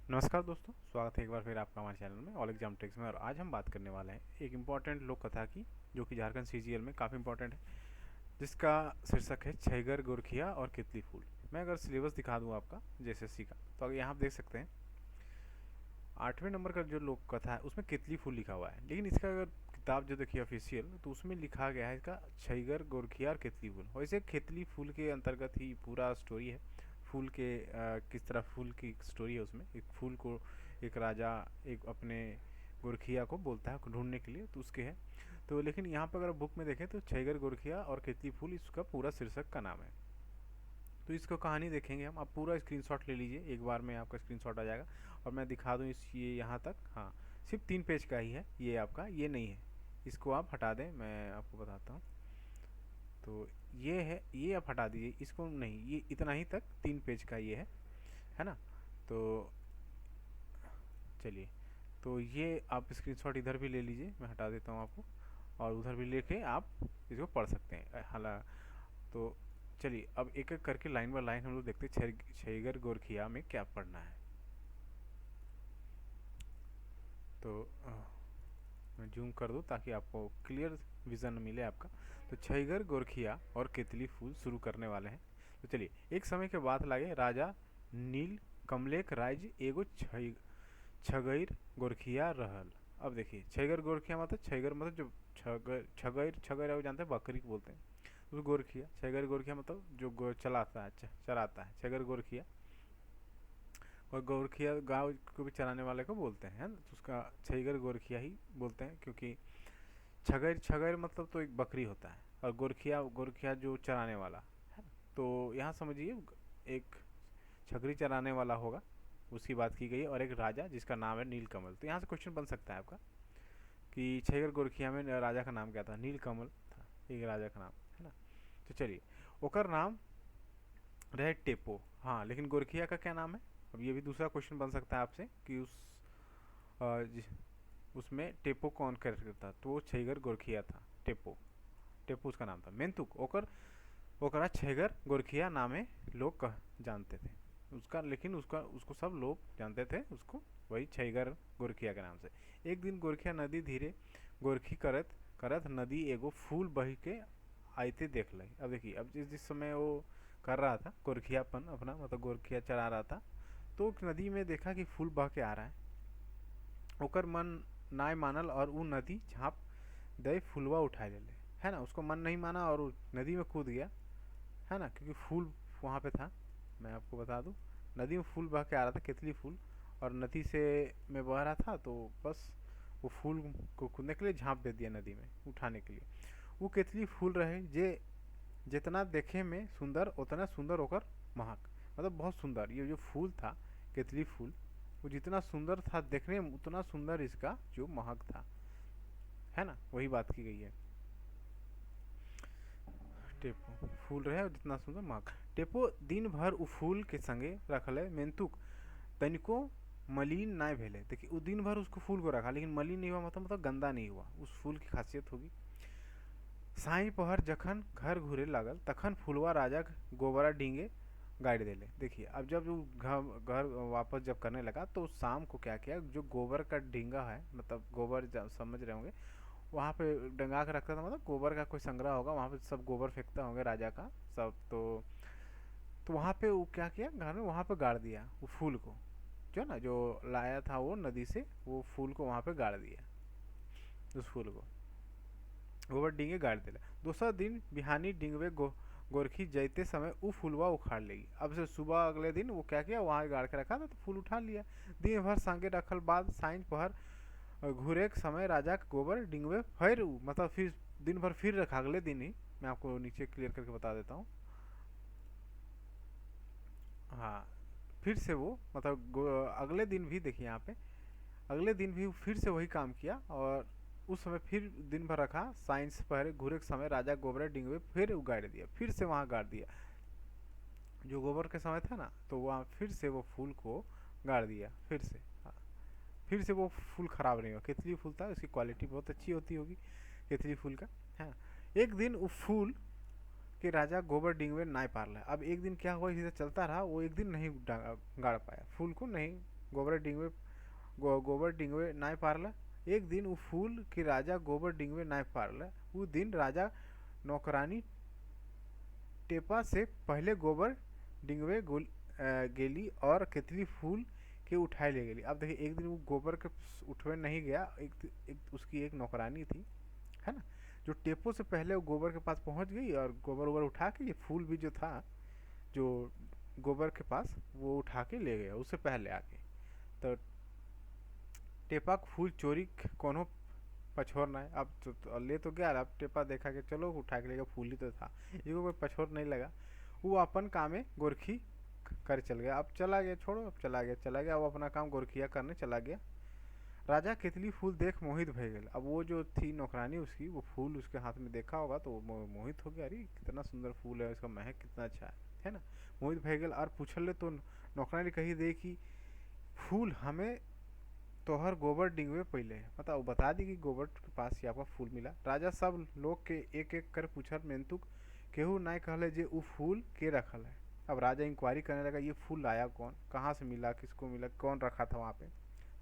नमस्कार दोस्तों, स्वागत है एक बार फिर आपका हमारे चैनल में ऑल एग्जाम ट्रिक्स में। और आज हम बात करने वाले हैं एक इम्पॉर्टेंट लोक कथा की, जो कि झारखंड सीजीएल में काफ़ी इंपॉर्टेंट है, जिसका शीर्षक है छैगर गोरखिया और कितली फूल। मैं अगर सिलेबस दिखा दूँ आपका जेएसएससी का, तो अगर यहाँ आप देख सकते हैं 8वें नंबर का जो लोक कथा है उसमें कितली फूल लिखा हुआ है, लेकिन इसका अगर किताब जो देखिए ऑफिशियल, तो उसमें लिखा गया है इसका छैगर गोरखिया और कितली फूल। वैसे कितली फूल के अंतर्गत ही पूरा स्टोरी है। फूल के किस तरह फूल की स्टोरी है उसमें। एक फूल को एक राजा एक अपने गोरखिया को बोलता है ढूंढने के लिए, तो उसके है। तो लेकिन यहाँ पर अगर बुक में देखें तो छैगर गोरखिया और कितली फूल इसका पूरा शीर्षक का नाम है। तो इसको कहानी देखेंगे हम। आप पूरा स्क्रीनशॉट ले लीजिए, एक बार में आपका स्क्रीनशॉट आ जाएगा। और मैं दिखा दूँ इस ये यहाँ तक, हाँ सिर्फ 3 पेज का ही है ये आपका, ये नहीं है। इसको आप हटा दें, मैं आपको बताता हूँ। तो ये है, ये आप हटा दीजिए, इसको नहीं, ये इतना ही तक 3 पेज का ये है ना। तो चलिए, तो ये आप स्क्रीनशॉट इधर भी ले लीजिए, मैं हटा देता हूँ आपको। और उधर भी लेके आप इसको पढ़ सकते हैं हालांकि। तो चलिए अब एक एक करके लाइन बाय लाइन हम लोग देखते हैं छैगर गोरखिया में क्या पढ़ना है। तो मैं जूम कर दूँ ताकि आपको क्लियर विजन मिले आपका। तो छैगर गोरखिया और केतली फूल शुरू करने वाले हैं। तो चलिए, एक समय के बाद लागे राजा नील कमलेक राज एगो छगैर गोरखिया रहल। अब देखिए, छैगर गोरखिया मतलब छैगर मतलब जो छगैर छगैर है वो जानते हैं, बकरी को बोलते हैं। तो गोरखिया, छैगर गोरखिया मतलब जो चलाता है, चराता है, छैगर गोरखिया। और गोरखिया गांव को भी चराने वाले को बोलते हैं, है ना। तो उसका छैगर गोरखिया ही बोलते हैं, क्योंकि छगैर छगैर मतलब तो एक बकरी होता है, और गोरखिया गोरखिया जो चराने वाला है ना। तो यहाँ समझिए, एक छगरी चराने वाला होगा, उसकी बात की गई है, और एक राजा जिसका नाम है नीलकमल। तो यहाँ से क्वेश्चन बन सकता है आपका कि छैगर गोरखिया में राजा का नाम क्या था? नीलकमल था, एक राजा का नाम, है ना। तो चलिए, ओकर नाम रहे टेपो। हाँ, लेकिन गोरखिया का क्या नाम है? अब ये भी दूसरा क्वेश्चन बन सकता है आपसे कि उसमें टेपो कौन कैरेक्टर था? तो वो छैगर गोरखिया था, टेपो। टेपो उसका नाम था। मेंतुक ओकर ओकरा छैगर गोरखिया नामे लोग जानते थे उसका, लेकिन उसका उसको सब लोग जानते थे उसको वही छैगर गोरखिया के नाम से। एक दिन गोरखिया नदी धीरे गोरखी करत करत नदी एगो फूल बही के आयते देख लई। अब देखिए, अब जिस समय वो कर रहा था गोरखियापन अपना, मतलब गोरखिया चला रहा था, तो नदी में देखा कि फूल बह के आ रहा है। ओकर मन नाय मानल और वो नदी झाँप दे फूलवा उठा ले, है ना। उसको मन नहीं माना और वो नदी में कूद गया, है ना, क्योंकि फूल वहाँ पे था। मैं आपको बता दूँ, नदी में फूल बह के आ रहा था, केतली फूल, और नदी से में बह रहा था, तो बस वो फूल को कूदने के लिए झाँप दे दिया नदी में उठाने के लिए। वो केतली फूल रहे जे जितना देखे में सुंदर उतना सुंदर होकर महक, मतलब बहुत सुंदर ये जो फूल था, केतली फूल, वो जितना सुंदर था देखने में उतना सुंदर इसका जो महक था, है ना, वही बात की गई है। टेपो फूल रहे और जितना सुंदर महक। टेपो दिन भर उ फूल के संगे रखले, मेंतुक तनिको मलिन ना भेले। देखिए, वो दिन भर उसको फूल को रखा, लेकिन मलिन नहीं हुआ, मतलब गंदा नहीं हुआ। उस फूल की खासियत होगी। साई पहर जखन घर घूरे लागल तखन फुलवा राजा गोबरा डींगे गाड़ देले। देखिए, अब जब वो घर वापस जब करने लगा, तो शाम को क्या किया, जो गोबर का डींगा है, मतलब गोबर समझ रहे होंगे, वहाँ पे डंगा के रखता था, मतलब गोबर का कोई संग्रह होगा, वहाँ पे सब गोबर फेंकता होंगे राजा का सब। तो वहाँ पे वो क्या किया, घर में वहाँ पे गाड़ दिया वो फूल को, जो ना जो लाया था वो नदी से, वो फूल को वहाँ पे गाड़ दिया, उस फूल को गोबर डींगे गाड़ दिला। दूसरा दिन बिहानी डिंगवे गोरखी जैते समय उ फूलवा उखाड़ लेगी। अब से सुबह अगले दिन वो क्या किया, वहाँ गाड़ के रखा था, तो फूल उठा लिया। दिन भर संगे रखल बाद साइंज पहर घूरे के समय राजा के गोबर डिंगवे फिर मतलब फिर दिन भर फिर रखा अगले दिन ही। मैं आपको नीचे क्लियर करके बता देता हूँ। हाँ, फिर से वो मतलब अगले दिन भी देखिए यहाँ पे, अगले दिन भी फिर से वही काम किया, और उस समय फिर दिन भर रखा, साइंस पहरे घूरे के समय राजा गोबर डिंगवे फिर उगाड़ दिया, फिर से वहाँ गाड़ दिया। जो गोबर के समय था ना, तो वहाँ फिर से वो फूल को गाड़ दिया फिर से। हाँ, फिर से वो फूल खराब नहीं हुआ। केतली फूल था, उसकी क्वालिटी बहुत अच्छी होती होगी केतली फूल का। हाँ, एक दिन वो फूल कि राजा गोबर डिंगवे नहीं पार ला। अब एक दिन क्या हुआ, इसी से चलता रहा, वो एक दिन नहीं गाड़ पाया फूल को, नहीं गोबर डिंगवे गोबर डिंगवे नाय पारला। एक दिन वो फूल कि राजा गोबर डिंगवे नाय पारला। वो दिन राजा नौकरानी टेपा से पहले गोबर डिंगवे गेली और केतली फूल के उठाए ले गेली। अब देखिए एक दिन वो गोबर के उठवे नहीं गया, एक उसकी एक नौकरानी थी, है ना, जो टेपो से पहले वो गोबर के पास पहुंच गई और गोबर वोबर उठा के, ये फूल भी जो था जो गोबर के पास, वो उठा के ले गया उससे पहले आके। तो टेपा फूल चोरी कोनो पछोरना है। अब तो ले तो गया, अब टेपा देखा कि चलो उठा के लेगा, फूल ही तो था, ये कोई पछोर नहीं लगा। वो अपन कामे गोरखी कर चल गया। अब चला गया, छोड़ो, अब चला गया, वो अपना काम गोरखिया करने चला गया। राजा केतली फूल देख मोहित भय गए। अब वो जो थी नौकरानी उसकी, वो फूल उसके हाथ में देखा होगा तो वो मोहित हो गया, अरे कितना सुंदर फूल है, इसका महक कितना अच्छा है ना। मोहित भय गए और पूछल ले तो नौकरानी कही दे कि फूल हमें तोहर गोबर डिंगवे पहले है, मतलब वो बता दी कि गोबर के पास ही आपका फूल मिला। राजा सब लोग के एक एक कर पूछल मेंतुक केहू नाय कहले जे उ फूल के रखल है। अब राजा इंक्वायरी करने लगा, ये फूल लाया कौन, कहाँ से मिला, किसको मिला, कौन रखा था वहाँ पे।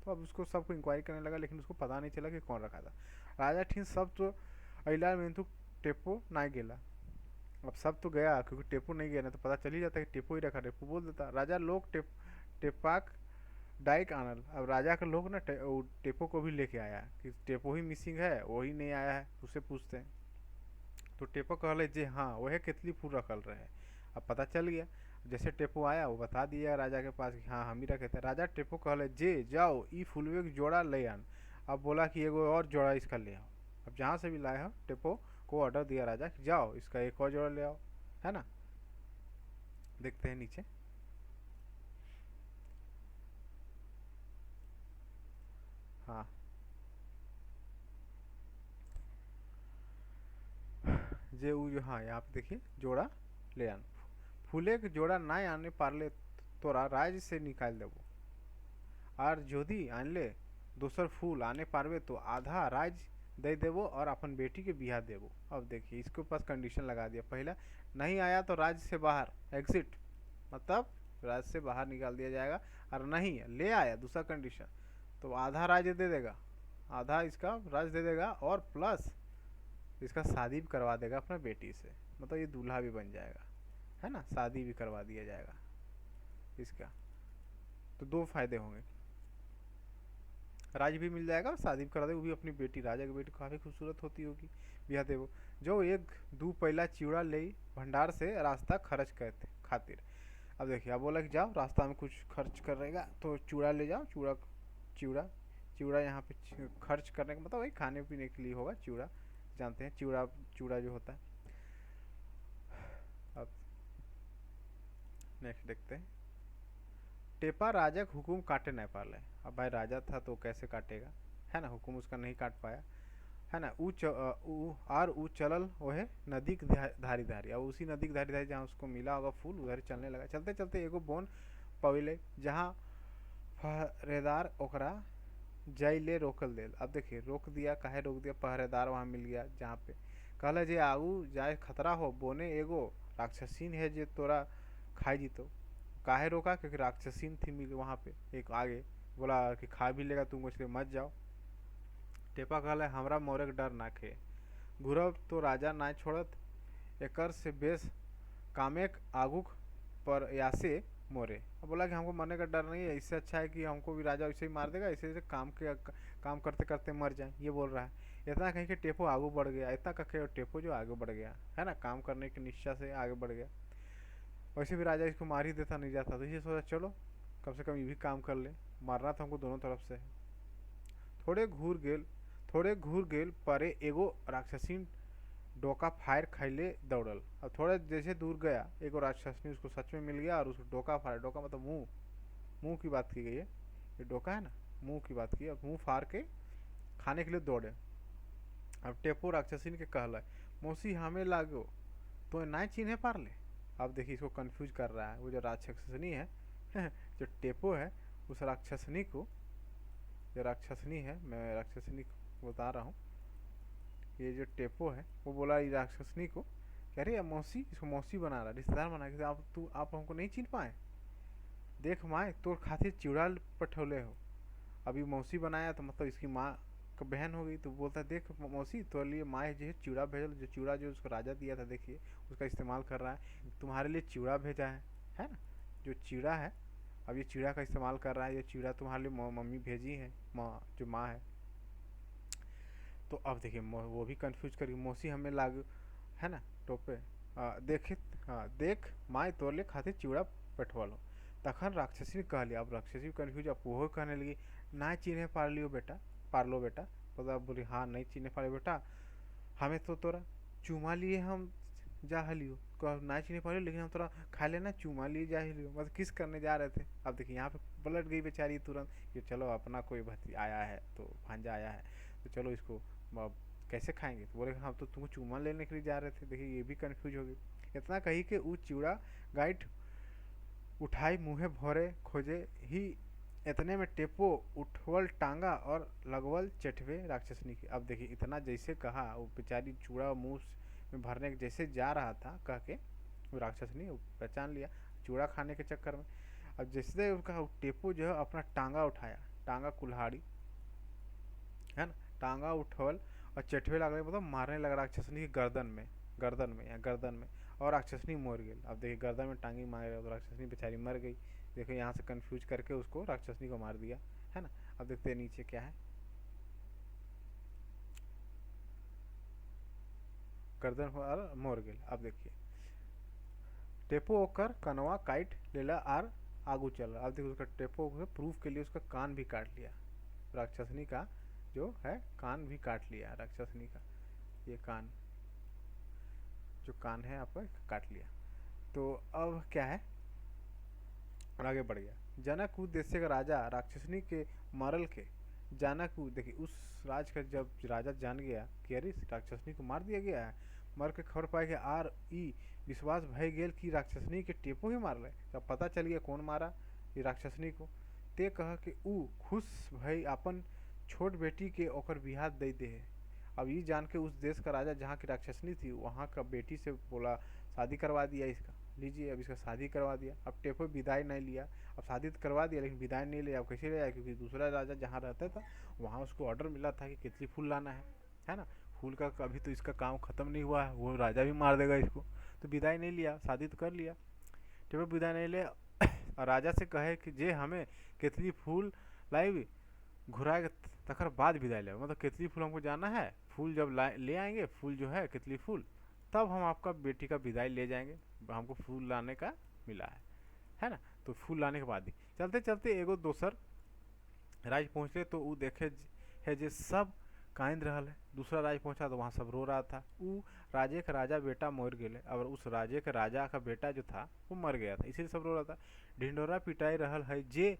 तो अब उसको सबको इंक्वायरी करने लगा, लेकिन उसको पता नहीं चला कि कौन रखा था। राजा ठीक सब तो अला मेंतुक टेपो ना गेला। अब सब तो गया, क्योंकि टेपो नहीं गया ना तो पता चल ही जाता कि टेपो ही रखा, टेपो बोल देता। राजा लोग टेपाक डाइक आनल। अब राजा के लोग ना टेपो को भी लेके आया कि टेपो ही मिसिंग है, वही नहीं आया है, उससे पूछते हैं। तो टेपो कहले जे हाँ वह केतली फूल रखल रहे। अब पता चल गया, जैसे टेपो आया वो बता दिया राजा के पास कि हाँ हम ही रखे थे। राजा टेपो कहले जे जाओ ई फूलवे के जोड़ा ले आन। अब बोला कि एगो और जोड़ा इसका ले आओ। अब जहाँ से भी लाए हो टेपो को ऑर्डर दिया राजा कि जाओ इसका एक और जोड़ा ले आओ, है ना। देखते हैं नीचे। हाँ, जे जो हाँ यहाँ पे देखिए जोड़ा ले आन। फूले के जोड़ा ना आने पारले तोरा राज से निकाल देबो, और जोधी आनले दोसर फूल आने पारवे तो आधा राज दे देवो और अपन बेटी के बियाह देवो। अब देखिए इसके पास कंडीशन लगा दिया, पहला नहीं आया तो राज्य से बाहर एग्जिट, मतलब राज्य से बाहर निकाल दिया जाएगा। और नहीं ले आया दूसरा कंडीशन तो आधा राज्य दे देगा, आधा इसका राज्य दे देगा और प्लस इसका शादी भी करवा देगा अपना बेटी से, मतलब ये दूल्हा भी बन जाएगा, है ना, शादी भी करवा दिया जाएगा इसका। तो दो फायदे होंगे, राज भी मिल जाएगा और शादी भी करा देगा, वो भी अपनी बेटी, राजा की बेटी काफ़ी खूबसूरत होती होगी, ब्याह देवो। जो एक दो पहला चिवड़ा ले भंडार से रास्ता खर्च करते खातिर। अब देखिए अब बोला कि जाओ रास्ता में कुछ खर्च करेगा तो चूड़ा ले जाओ, चूड़ा चिवड़ा चिवड़ा यहाँ पे खर्च करने का मतलब वही खाने पीने के लिए होगा। चिवड़ा जानते हैं, चिवड़ा चूड़ा जो होता है। अब नेक्स्ट देखते हैं। टेपा राजा का हुकुम काटे नहीं पाले। अब भाई राजा था तो कैसे काटेगा, है ना, हुकुम उसका नहीं काट पाया, है ना। ऊ चलल वह नदी के धारी धारी, और उसी नदी के धारी धारी जहाँ उसको मिला होगा फूल उधर चलने लगा। चलते चलते एगो बोन पवेले जहाँ पहरेदार ओकरा जाइले रोकल देल। अब देखिए रोक दिया, काहे रोक दिया, पहरेदार वहाँ मिल गया जहाँ पे। कहला जे आगू जाए खतरा हो, बोने एगो राक्षसीन है जे तोरा खाई जीतो। काहे रोका, क्योंकि राक्षसीन थी मिल वहाँ पे एक आगे, बोला कि खा भी लेगा तुम, इसलिए मत जाओ। टेपा कहला हमरा मोरे के डर नाखे, घुरब तो राजा ना छोड़त, एकर से बेस कामेक आगुक पर यासे मोरे। अब बोला कि हमको मरने का डर नहीं है, इससे अच्छा है कि हमको भी राजा वैसे ही मार देगा, इससे काम करते करते मर जाए, ये बोल रहा है। इतना कहीं कि टेपो आगे बढ़ गया, इतना कह के टेपो जो आगे बढ़ गया, है ना, काम करने की निश्चय से आगे बढ़ गया। वैसे भी राजा इसको मार ही देता नहीं जाता, तो ये सोचा चलो कम से कम ये भी काम कर ले, मारना था हमको दोनों तरफ से। थोड़े घूर गेल थोड़े घूर गेल परे एगो राक्षसीन डोका फायर खैले दौड़ल। अब थोड़े जैसे दूर गया एगो राक्षसनी उसको सच में मिल गया और उसको डोका फायर, डोका मतलब मुंह, मुंह की बात की गई है, ये डोका है ना, मुंह की बात की। अब मुंह फाड़ के खाने के लिए दौड़े। अब टेपो राक्षसीन के कहला मौसी हमें लागो तो ना चिन्हे पार ले। अब देखिए इसको कंफ्यूज कर रहा है, वो जो राक्षसनी है जो टेपो है उस राक्षसनी को, जो राक्षसनी है, मैं राक्षसनी को बता रहा हूँ, ये जो टेपो है वो बोला ये राक्षसनी को कह रही है मौसी, इसको मौसी बना रहा, रिश्तेदार बना के, आप हमको नहीं चिन्ह पाए, देख माए तोर खातिर चिवड़ा पठौले हो। अभी मौसी बनाया तो मतलब इसकी माँ का बहन हो गई, तो बोलता है देख मौसी तो लिए माए जो है चिवड़ा भेजल, जो चिवड़ा जो उसको राजा दिया था देखिए उसका इस्तेमाल कर रहा है, तुम्हारे लिए चिवड़ा भेजा है ना। जो चिवड़ा है अब ये चिवड़ा का इस्तेमाल कर रहा है, ये चिवड़ा तुम्हारे लिए मम्मी भेजी है, माँ जो माँ है। तो अब देखिए वो भी कंफ्यूज करी, मौसी हमें लागू है ना टोपे देखे। हाँ देख माए तोरले खातिर चिवड़ा पठवालो। तखन राक्षसी कह लिया, अब राक्षसी कंफ्यूज, अब वो कहने लगी ना चिन्हे पार लियो बेटा, पार लो बेटा। तो अब बोली हाँ नहीं चिन्हे पार बेटा, हमें तो तोरा चूमा लिए हम जा हलियो, कह ना चिन्हे पार लेकिन हम तोरा खा लेना चूमा लिए जा हलियो, मतलब किस करने जा रहे थे। अब देखिए यहाँ पे पलट गई बेचारी तुरंत कि चलो अपना कोई भती आया है तो भांजा आया है तो चलो इसको अब कैसे खाएंगे। तो बोले हम तो तुमको चूमा लेने के लिए जा रहे थे। देखिए ये भी कंफ्यूज हो गई। इतना कही कि वो चिवड़ा गाइड उठाई मुँहे भरे खोजे ही, इतने में टेपो उठवल टांगा और लगवल चटवे राक्षसनी की। अब देखिए इतना जैसे कहा वो बेचारी चूड़ा मुंह में भरने के जैसे जा रहा था कह के वो राक्षसनी पहचान लिया चूड़ा खाने के चक्कर में। अब जैसे उनका टेपो जो है अपना टांगा उठाया, टांगा कुल्हाड़ी है ना, टांगा उठवल और चटवे लगने मतलब मारने लगा राक्षसनी की गर्दन में, गर्दन में या गर्दन में, और राक्षसनी मर गई। अब देखिए गर्दन में टांगी मारे तो राक्षसनी बेचारी मर गई। देखो यहाँ से कंफ्यूज करके उसको राक्षसनी को मार दिया है ना। अब देखते हैं नीचे क्या है, गर्दन और मर गई। अब देखिए टेपो ओकर कनवा काट लेला आर आगू चल रहा। अब देखिए उसका टेपो प्रूफ के लिए उसका कान भी काट लिया, राक्षसनी का जो है कान भी काट लिया राक्षसनी का, ये कान जो कान है आप काट लिया। तो अब क्या है और आगे बढ़ गया। जनक देश का राजा राक्षसनी के मारल के, जनक देखिए उस राज का जब राजा जान गया कि अरे राक्षसनी को मार दिया गया है, मर के खबर पाए कि आर ई विश्वास भय गेल कि राक्षसनी के टेपो ही मार ले। तब पता चल गया कौन मारा ये राक्षसनी को। ते कह के ऊ खुश भई अपन छोट बेटी के ओकर बिहार दे दे है। अब ये जान के उस देश का राजा जहाँ की राक्षसनी थी वहाँ का बेटी से बोला शादी करवा दिया इसका, लीजिए अब इसका शादी करवा दिया। अब टेपो विदाई नहीं लिया, अब शादी तो करवा दिया लेकिन विदाई नहीं लिया। अब कैसे लिया, क्योंकि दूसरा राजा जहाँ रहता था वहाँ उसको ऑर्डर मिला था कि केतली फूल लाना है ना। फूल का अभी तो इसका काम खत्म नहीं हुआ है, वो राजा भी मार देगा इसको, तो विदाई नहीं लिया, शादी तो कर लिया। टेपो विदाई नहीं लिया और राजा से कहे कि जे हमें केतली फूल लाई घुराए तकर बाद विदाई ले, मतलब केतली फूल हमको जाना है, फूल जब ले आएंगे फूल जो है केतली फूल तब हम आपका बेटी का विदाई ले जाएंगे, हमको फूल लाने का मिला है ना। तो फूल लाने के बाद ही चलते चलते एगो दोसर राज पहुँचले तो वो देखे है जे सब कांद रहा है। दूसरा राज पहुंचा तो वहाँ सब रो रहा था, वो राजे का राजा बेटा मर गए और उस राजे का राजा का बेटा जो था वो मर गया था, इसीलिए सब रो रहा था। ढिंडोरा पिटाई रहल है जे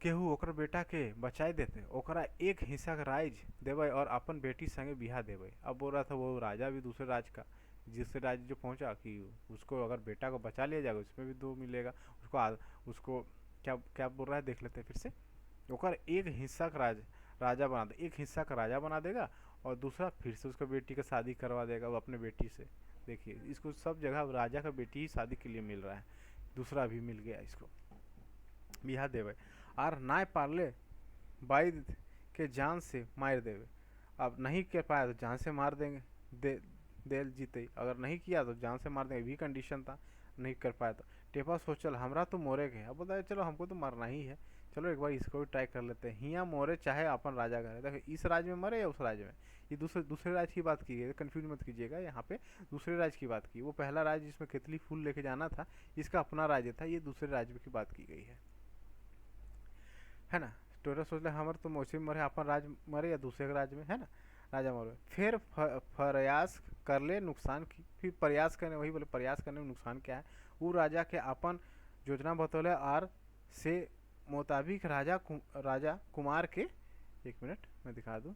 केहू ओकर बेटा के बचाई देते ओकरा एक हिस्सा का राज देवे और अपन बेटी संगे बिहा देवे। अब बोल रहा था वो राजा भी दूसरे राज का, जिससे राज्य जो पहुंचा कि उसको अगर बेटा को बचा लिया जाएगा उसमें भी दो मिलेगा उसको क्या क्या बोल रहा है देख लेते हैं फिर से। ओकर एक हिस्सा का राजा बना दे, एक हिस्सा का राजा बना देगा और दूसरा फिर से उसका बेटी का शादी करवा देगा वो अपने बेटी से। देखिए इसको सब जगह राजा का बेटी ही शादी के लिए मिल रहा है, दूसरा भी मिल गया इसको बिहा देवे। आर नाय पारले बाई के जान से मार देवे। अब नहीं कर पाया तो जान से मार देंगे, देल जीते, अगर नहीं किया तो जान से मार देंगे, भी कंडीशन था, नहीं कर पाया तो। टेपा सोचल हमरा तो मोरे के, अब बताया चलो हमको तो मरना ही है, चलो एक बार इसको भी ट्राई कर लेते हैं, हिया मोरे चाहे अपन राजा करे। देखो इस राज्य में मरे या उस राज्य में, ये दूसरे राज्य की बात की है, कंफ्यूज मत कीजिएगा, यहाँ पे दूसरे राज्य की बात की। वो पहला राज्य जिसमें केतली फूल लेके जाना था इसका अपना राज्य था, ये दूसरे राज्य की बात की गई है ना। टोरा सोच ले हमारे तो मौसी मरे अपन राज मरे या दूसरे राज्य में है ना राजा मरे। फिर प्रयास कर ले नुकसान की, फिर प्रयास करने, वही बोले प्रयास करने में नुकसान क्या है। वो राजा के अपन योजना बतौले आर से मुताबिक राजा कुमार के, एक मिनट मैं दिखा दूं,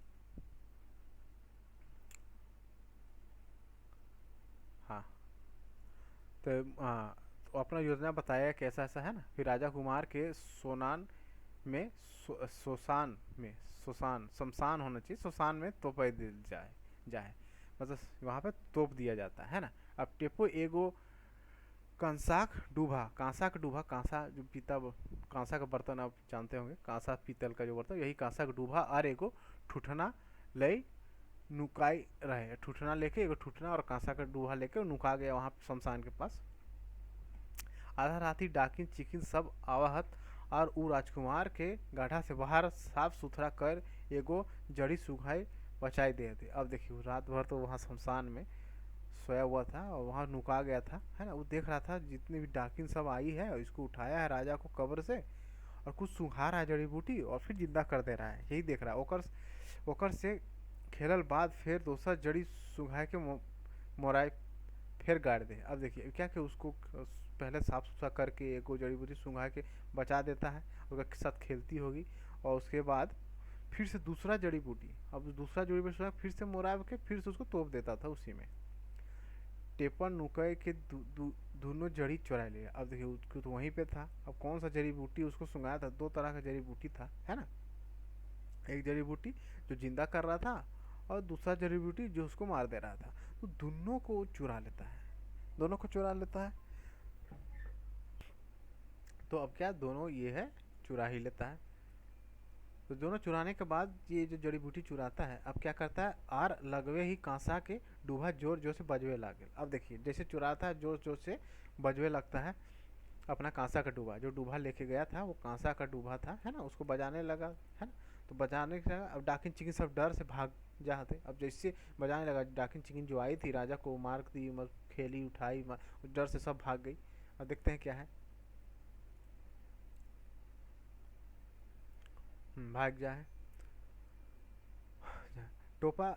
हाँ तो हाँ तो अपना योजना बताया कैसा ऐसा है ना। फिर राजा कुमार के सोनान में शोशान में शोशान शमशान होना चाहिए, शोशान में तोप दिल जाए मतलब वहाँ पे तोप दिया जाता है ना। अब टेपो एगो कंसाक डूबा, कांसा का डूबा, कांसा जो कांसा का बर्तन आप जानते होंगे, कांसा पीतल का जो बर्तन, यही कांसा का डूबा और एगो ठुठना ले नुकाई रहे। ठुठना लेके, एगो ठुठना और कांसा का डूबा लेके नुका गया वहाँ शमशान के पास। आधा राती डाकिन चिकिन सब आवहत और उ राजकुमार के गड्ढा से बाहर साफ सुथरा कर एगो जड़ी सुखाई बचाई दे थे। अब देखिए रात भर तो वहाँ शमशान में सोया हुआ था और वहाँ नुका गया था, है ना। वो देख रहा था जितनी भी डाकिन सब आई है और इसको उठाया है राजा को कब्र से और कुछ सुखा रहा है जड़ी बूटी और फिर जिंदा कर दे रहा है, यही देख रहा है। ओकर से खेलल बाद फिर दोसर जड़ी सुखाए के मोराई फिर गाड़ दे। अब देखिए क्या कि उसको पहले साफ सुथरा करके एगो जड़ी बूटी सुंघा के बचा देता है, उसके साथ खेलती होगी और उसके बाद फिर से दूसरा जड़ी बूटी, अब दूसरा जड़ी बूटी फिर से मोराब के फिर से उसको तोप देता था उसी में। टेपन नुकय के दोनों जड़ी चुरा लिया। अब देखिए उसको तो वहीं पे था, अब कौन सा जड़ी बूटी उसको सुंघाया था, दो तरह का जड़ी बूटी था, है ना। एक जड़ी बूटी जो जिंदा कर रहा था और दूसरा जड़ी बूटी जो उसको मार दे रहा था, तो दोनों को चुरा लेता है, दोनों को चुरा लेता है। तो अब क्या दोनों ये है चुरा ही लेता है। तो दोनों चुराने के बाद ये जो जड़ी बूटी चुराता है अब क्या करता है, आर लगवे ही कांसा के डूबा जोर जोर से बजवे लगे। अब देखिए जैसे चुराता है जोर जोर से बजवे लगता है अपना कांसा का डूबा, जो डूबा लेके गया था वो कांसा का डूबा था, है ना, उसको बजाने लगा, है ना। तो बजाने के अब डाकिन चिकिन सब डर से भाग जाते। अब जैसे बजाने लगा डाकिन चिकिन जो आई थी राजा को मार दी, खेली उठाई, डर से सब भाग गई। अब देखते हैं क्या है। भाग जाए टोपा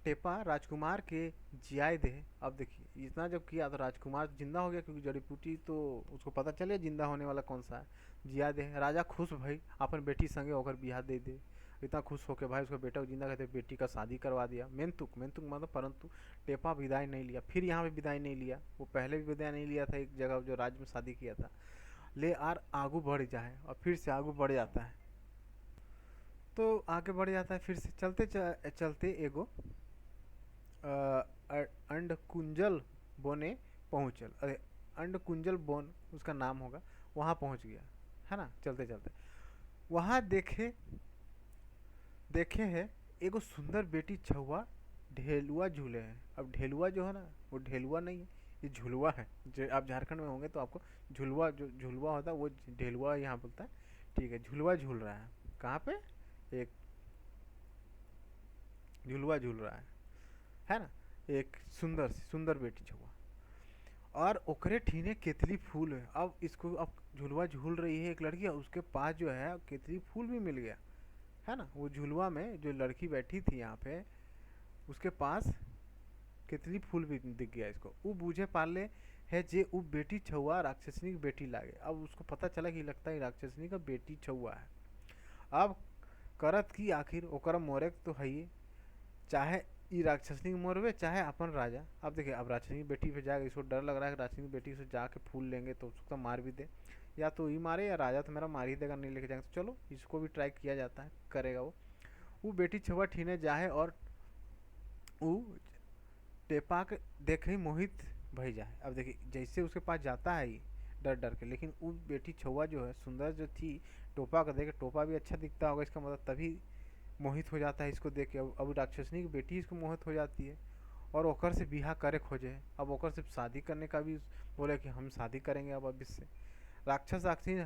टेपा राजकुमार के जियाए दे। अब देखिए इतना जब किया तो राजकुमार जिंदा हो गया, क्योंकि जड़ी बूटी तो उसको पता चले जिंदा होने वाला कौन सा है। जिया दे राजा खुश भाई अपन बेटी संगे होकर बियाह दे दे। इतना खुश होकर भाई उसका बेटा जिंदा कहते बेटी का शादी करवा दिया। मेंतुक मेंतुक मतलब परंतु टेपा विदाई नहीं लिया, फिर यहाँ पे विदाई नहीं लिया, वो पहले भी विदाई नहीं लिया था एक जगह जो राज्य में शादी किया था। ले आर आगू बढ़ जाए और फिर से आगू बढ़ जाता है। तो आगे बढ़ जाता है फिर से चलते चलते एगो अंडकुंजल बोने पहुँचल। अरे अंडकुंजल बोन उसका नाम होगा, वहाँ पहुँच गया, है ना। चलते चलते वहाँ देखे देखे है एगो सुंदर बेटी छुआ ढेलुआ झूले हैं। अब ढेलुआ जो है ना वो ढेलुआ नहीं है, ये झुलवा है। जो आप झारखंड में होंगे तो आपको झुलवा, जो झुलवा होता है वो ढेलुआ यहाँ बोलता है, ठीक है। झुलवा झूल रहा है, कहाँ पे, एक झुलवा झूल रहा है ना। एक सुंदर सी सुंदर बेटी छुआ और ओकरे ठीने केतली फूल है। अब इसको अब झुलवा झूल रही है एक लड़की, उसके पास जो है केतली फूल भी मिल गया, है ना। वो झुलवा में जो लड़की बैठी थी यहाँ पे उसके पास केतली फूल भी दिख गया इसको। वो बूझे पाले है जे वो बेटी छुआ राक्षसनी की बेटी लागे। अब उसको पता चला कि लगता है राक्षसनी का बेटी छुआ है। अब करत की आखिर ओकर मोरे तो है ही, चाहे ई राक्षसनी मोरवे चाहे अपन राजा। अब देखिए अब राक्षसनी की बेटी पे जाएगा, इसको डर लग रहा है कि राक्षसनी की बेटी से जाके फूल लेंगे तो उसको मार भी दे, या तो ई मारे या राजा तो मेरा मार ही देगा नहीं लेके जाएंगे। तो चलो इसको भी ट्राई किया जाता है, करेगा वो बेटी छुआ ठीने जाए और वो टेपा के देख ही मोहित भई जाए। अब देखिए जैसे उसके पास जाता है ये डर डर के, लेकिन वो बेटी छुआ जो है सुंदर जो थी, टोपा का देखे, टोपा भी अच्छा दिखता होगा इसका मतलब, तभी मोहित हो जाता है इसको देख के। अब राक्षसनी की बेटी इसको मोहित हो जाती है और ओकर से बिहा करे खोजे। अब ओकर से शादी करने का भी बोले कि हम शादी करेंगे अब इससे। राक्षस राक्षसी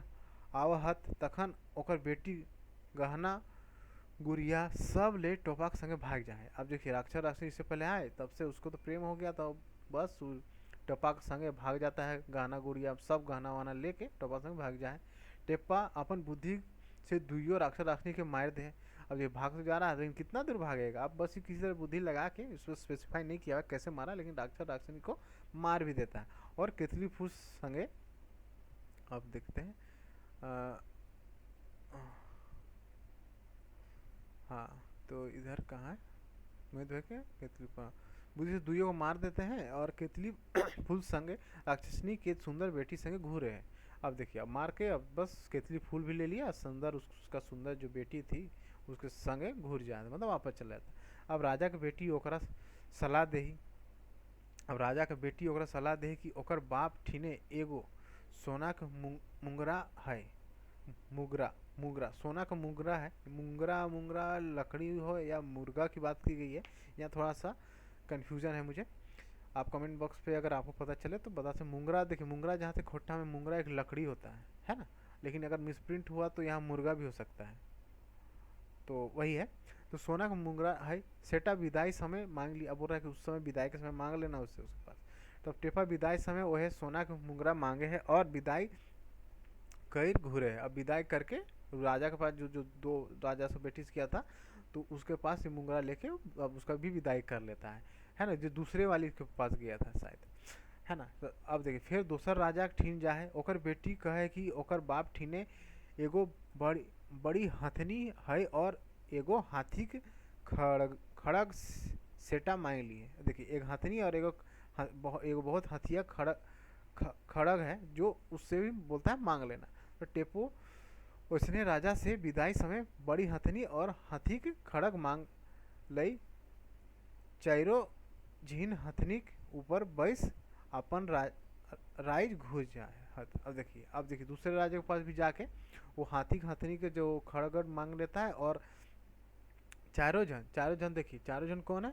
आवहत तखन ओकर बेटी गहना गुड़िया सब ले टोपा के संगे भाग जाए। अब देखिए राक्षस राक्षसी इससे पहले आए तब से उसको तो प्रेम हो गया था, बस टोपा के संगे भाग जाता है, गहना गुड़िया सब गहना वाना लेके टोपा संगे भाग जाए। टेप्पा अपन बुद्धि से दुइयो राक्षस राक्षसी के मार दे। अब ये भाग तो जा रहा है लेकिन कितना दूर भागेगा, अब बस किसी तरह बुद्धि लगा के इसको स्पेसिफाई नहीं किया कैसे मारा, लेकिन राक्षस राक्षसी को मार भी देता है और केतली फूस संगे। अब देखते हैं हाँ तो इधर कहाँ है, मैं देखे केतली बुद्धि से दुइयों को मार देते हैं और केतली फूल संगे राक्षसनी के सुंदर बेटी संगे घूरे हैं। अब देखिए अब मार के अब बस केतली फूल भी ले लिया, सुंदर उसका सुंदर जो बेटी थी उसके संगे घूर जाए, मतलब वापस चला जाता। अब राजा के बेटी ओकरा सलाह दे अब राजा के बेटी ओकरा सलाह दे कि ओकर बाप ठीने एगो सोना के मुंगरा है। मुगरा, मुगरा सोना का मुगरा है। मुंगरा, मुंगरा लकड़ी हो या मुर्गा की बात की गई है, यहाँ थोड़ा सा कन्फ्यूजन है मुझे। आप कमेंट बॉक्स पे अगर आपको पता चले तो बता से। मुंगरा, देखिए मुंगरा जहाँ तक खोटा में मुंगरा एक लकड़ी होता है ना। लेकिन अगर मिसप्रिंट हुआ तो यहाँ मुर्गा भी हो सकता है, तो वही है। तो सोना का मुंगरा है। सेटा विदाई समय मांग ली। अब बोल रहा है कि उस समय विदाई के समय मांग लेना उससे उसके पास। तो अब टेपा विदाई समय वह सोना का मुंगरा मांगे है और विदाई कई घूरे है। अब विदाई करके राजा के पास, जो जो दो राजा से बेटिस किया था, तो उसके पास ये मुंगरा लेके अब उसका भी विदाई कर लेता है ना, जो दूसरे वाली के पास गया था शायद, है ना। तो अब देखिए फिर दोसर राजा के ठीन जाए। ओकर बेटी कहे कि ओकर बाप ठीने एगो बड़ी बड़ी हथनी है और एगो हाथी के खड़ग खड़ग सेटा मांग लिए। देखिए एक हथनी और एगो बहुत हथिया खड़ग है, जो उससे भी बोलता है मांग लेना। तो टेपो उसने राजा से विदाई समय बड़ी हथनी और हाथी के खड़ग मांग लई। चारों झीन हथनी के ऊपर बैस अपन राइज घुस जाए। अब देखिए दूसरे राजा के पास भी जाके वो हाथी हथनी के जो खड़गड़ मांग लेता है। और चारों जन देखिए, चारों जन कौन है,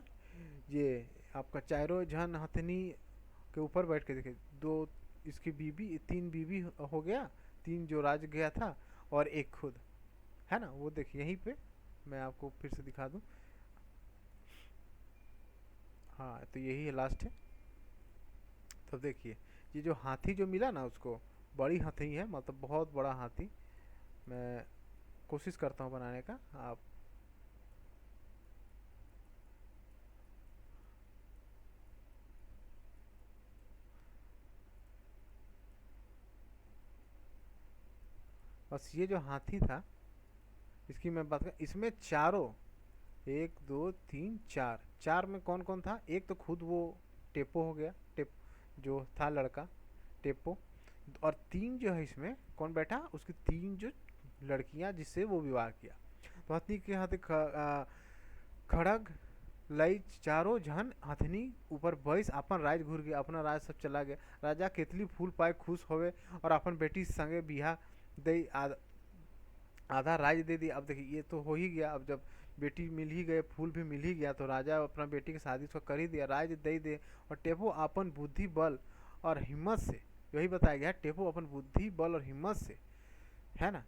ये आपका चारों जन हथनी के ऊपर बैठ के। देखिए दो इसकी बीबी, तीन बीबी हो गया, तीन जो राज गया था और एक खुद, है ना। वो देखिए यहीं पे मैं आपको फिर से दिखा दूं। हाँ तो यही है, लास्ट है। तो देखिए ये जो हाथी जो मिला ना उसको, बड़ी हाथी है, मतलब बहुत बड़ा हाथी। मैं कोशिश करता हूँ बनाने का। आप बस ये जो हाथी था इसकी मैं बात कर, इसमें चारों, एक दो तीन चार, चार में कौन कौन था। एक तो खुद वो टेपो हो गया, टेप जो था लड़का टेपो। और तीन जो है इसमें कौन बैठा, उसकी तीन जो लड़कियां जिससे वो विवाह किया। तो हथनी के हाथ खड़ग लई चारों जन हथनी ऊपर बैस अपन राज घूर गया, अपना राज सब चला गया। राजा केतली फूल पाए खुश होवे और अपन बेटी संगे बिहा दे आधा राज दे दिया। अब देखिए ये तो हो ही गया। अब जब बेटी मिल ही गए, फूल भी मिल ही गया, तो राजा अपना बेटी की शादी उसको कर ही दिया, राज दे दे। और टेपो अपन बुद्धि बल और हिम्मत से, यही बताया गया, टेपो अपन बुद्धि बल और हिम्मत से, है ना,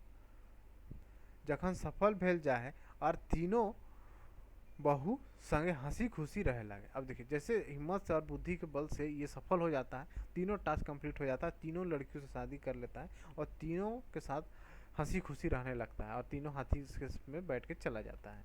जखन सफल भेल जाए और तीनों बहू संगे हंसी खुशी रहे लगे। अब देखिए जैसे हिम्मत से और बुद्धि के बल से ये सफल हो जाता है, तीनों टास्क कंप्लीट हो जाता है, तीनों लड़कियों से शादी कर लेता है और तीनों के साथ हंसी खुशी रहने लगता है और तीनों हाथी में बैठ के चला जाता है।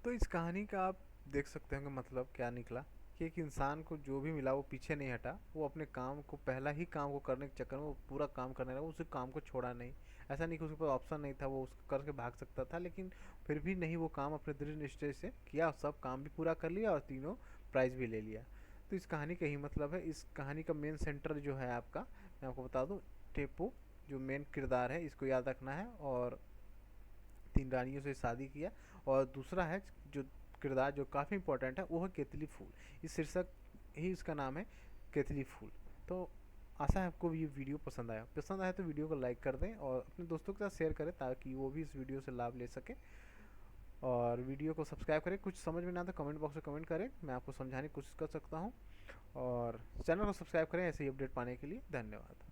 तो इस कहानी का आप देख सकते हैं कि मतलब क्या निकला कि एक इंसान को जो भी मिला वो पीछे नहीं हटा। वो अपने काम को, पहला ही काम को करने के चक्कर में वो पूरा काम करने लगा, उस काम को छोड़ा नहीं। ऐसा नहीं कि उसके पास ऑप्शन नहीं था, वो उसको करके भाग सकता था, लेकिन फिर भी नहीं, वो काम अपने दृढ़ निश्चय से किया, सब काम भी पूरा कर लिया और तीनों प्राइज भी ले लिया। तो इस कहानी का यही मतलब है। इस कहानी का मेन सेंटर जो है आपका, मैं आपको बता दूँ, टेपो जो मेन किरदार है, इसको याद रखना है। और तीन रानियों से शादी किया। और दूसरा है जो किरदार जो काफ़ी इंपॉर्टेंट है, वो है केतली फूल। इस शीर्षक ही इसका नाम है, केतली फूल। तो आशा है आपको ये वीडियो पसंद आया तो वीडियो को लाइक कर दें और अपने दोस्तों के साथ शेयर करें ताकि वो भी इस वीडियो से लाभ ले सके। और वीडियो को सब्सक्राइब करें। कुछ समझ में ना आता कमेंट बॉक्स में कमेंट करें, मैं आपको समझाने की कोशिश कर सकता हूँ। और चैनल को सब्सक्राइब करें ऐसे ही अपडेट पाने के लिए। धन्यवाद।